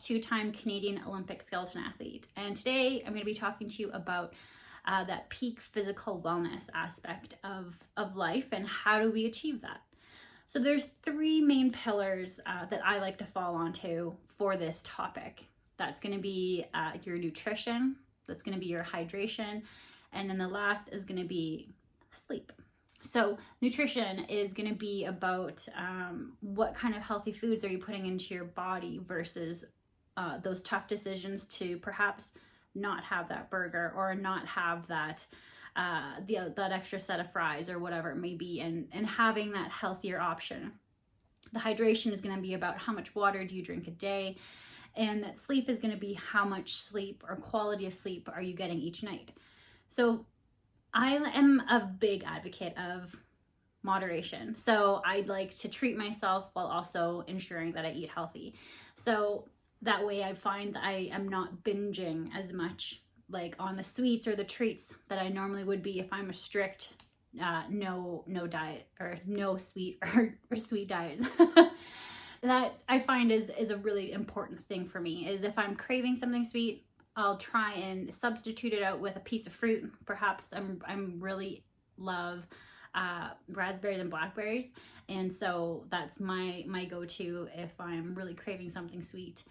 two-time Canadian Olympic skeleton athlete. And today I'm going to be talking to you about that peak physical wellness aspect of life and how do we achieve that. So there's three main pillars that I like to fall onto for this topic. That's going to be your nutrition, that's going to be your hydration, and then the last is going to be sleep. So nutrition is going to be about what kind of healthy foods are you putting into your body versus those tough decisions to perhaps not have that burger or not have that that extra set of fries or whatever it may be, and having that healthier option. The hydration is going to be about how much water do you drink a day, and that sleep is going to be how much sleep or quality of sleep are you getting each night. So I am a big advocate of moderation. So I'd like to treat myself while also ensuring that I eat healthy. So that way I find that I am not binging as much like on the sweets or the treats that I normally would be if I'm a strict no diet or no sweet or sweet diet. That I find is a really important thing for me, is if I'm craving something sweet, I'll try and substitute it out with a piece of fruit. Perhaps I'm really love raspberries and blackberries, and so that's my go-to if I'm really craving something sweet.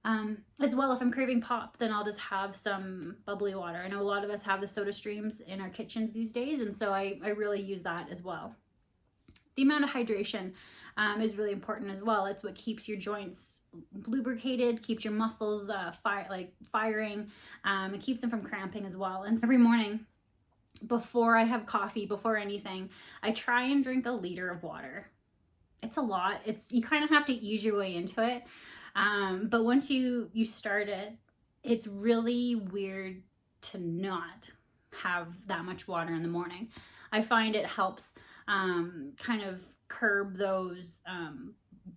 As well, if I'm craving pop, then I'll just have some bubbly water. I know a lot of us have the soda streams in our kitchens these days, and so I really use that as well. The amount of hydration is really important as well. It's what keeps your joints lubricated, keeps your muscles firing, it keeps them from cramping as well. And every morning before I have coffee, before anything, I try and drink a liter of water. It's a lot. You kind of have to ease your way into it. But once you start it, it's really weird to not have that much water in the morning. I find it helps kind of curb those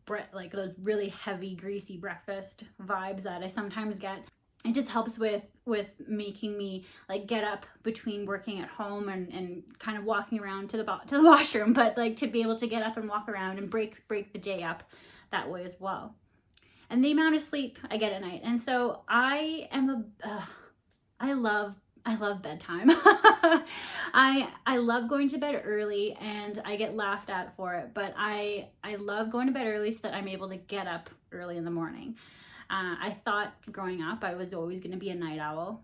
those really heavy, greasy breakfast vibes that I sometimes get. It just helps with making me like get up between working at home and kind of walking around to the washroom, but like to be able to get up and walk around and break the day up that way as well. And the amount of sleep I get at night. And so I am I love bedtime. I love going to bed early, and I get laughed at for it, but I love going to bed early so that I'm able to get up early in the morning. I thought growing up I was always going to be a night owl,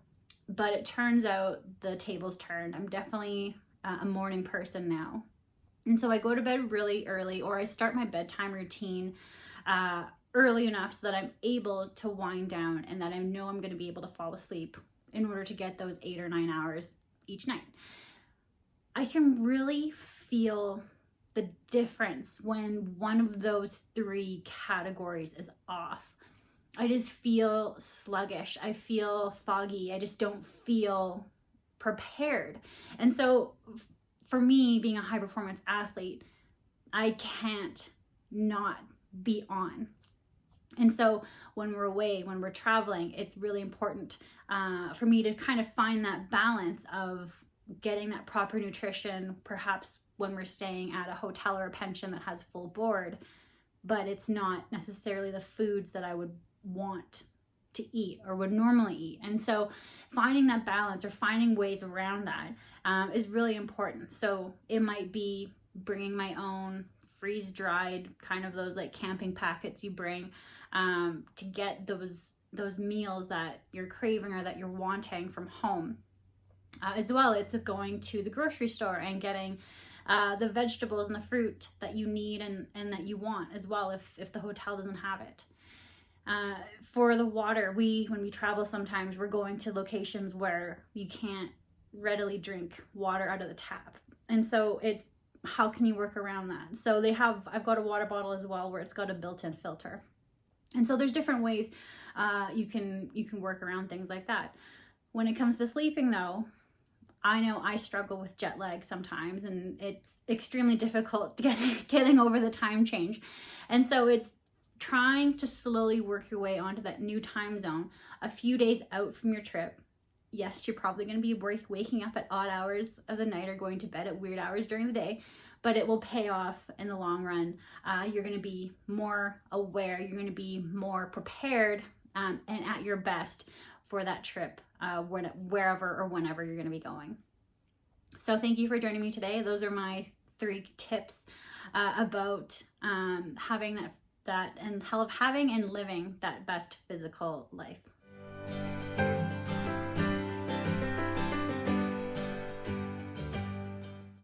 but it turns out the tables turned. I'm definitely a morning person now. And so I go to bed really early, or I start my bedtime routine early enough so that I'm able to wind down and that I know I'm going to be able to fall asleep in order to get those 8 or 9 hours each night. I can really feel the difference when one of those three categories is off. I just feel sluggish. I feel foggy. I just don't feel prepared. And so for me, being a high performance athlete, I can't not be on. And so when we're away, when we're traveling, it's really important for me to kind of find that balance of getting that proper nutrition, perhaps when we're staying at a hotel or a pension that has full board, but it's not necessarily the foods that I would want to eat or would normally eat. And so finding that balance or finding ways around that is really important. So it might be bringing my own freeze-dried kind of those like camping packets you bring to get those meals that you're craving or that you're wanting from home. As well, it's going to the grocery store and getting the vegetables and the fruit that you need and that you want as well if the hotel doesn't have it. For the water, when we travel, sometimes we're going to locations where you can't readily drink water out of the tap. And so it's how can you work around that? So I've got a water bottle as well where it's got a built-in filter. And so there's different ways you can work around things like that. When it comes to sleeping though, I know I struggle with jet lag sometimes, and it's extremely difficult getting over the time change. And so it's trying to slowly work your way onto that new time zone a few days out from your trip. Yes, you're probably going to be waking up at odd hours of the night or going to bed at weird hours during the day, but it will pay off in the long run. You're going to be more aware, you're going to be more prepared, and at your best for that trip, wherever or whenever you're going to be going. So thank you for joining me today. Those are my 3 tips about having that and having and living that best physical life.